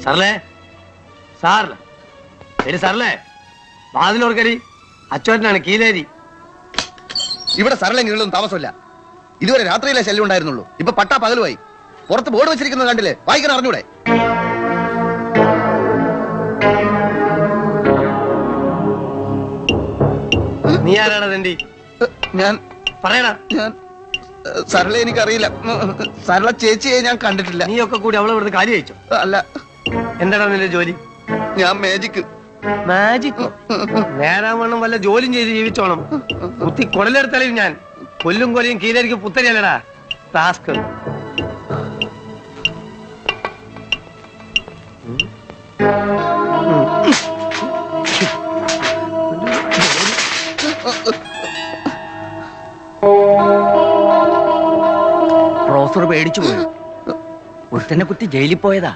സാറല്ലേ സാറല്ലേ ശരി സാറല്ലേ വാതിലോർക്കരി അച്ചോട്ടനാണ് കീലേരി. ഇവിടെ സരളെങ്കിലും താമസമില്ല. ഇതുവരെ രാത്രിയിലെ ശല്യം ഉണ്ടായിരുന്നുള്ളൂ. ഇപ്പൊ പട്ടാ പകലുമായി. പുറത്ത് ബോർഡ് വെച്ചിരിക്കുന്നത് കണ്ടില്ലേ? വായിക്കാൻ അറിഞ്ഞൂടെ? നീ ആരാണ് തണ്ടി? ഞാൻ പറയടാ. ഞാൻ സരള എനിക്കറിയില്ല. സരള ചേച്ചിയെ ഞാൻ കണ്ടിട്ടില്ല. നീ ഒക്കെ കൂടി അവളെ ഇവിടുന്ന് കാലി അയച്ചോ? അല്ല. എന്താടാ നിന്റെ ജോലി? ഞാൻ മാജിക്. മാജിക്കോ? നേരാവണ്ണം വല്ല ജോലിയും ചെയ്ത് ജീവിച്ചോണം. കുത്തി കൊടലെടുത്തളയും ഞാൻ. കൊല്ലും കൊലയും കീലേരിക്ക് പുത്തരിയല്ലടാ ടാസ്ക്. പ്രൊഫസർ പേടിച്ചു പോയി. ഒരുത്തനെ കുത്തി ജയിലിൽ പോയതാ.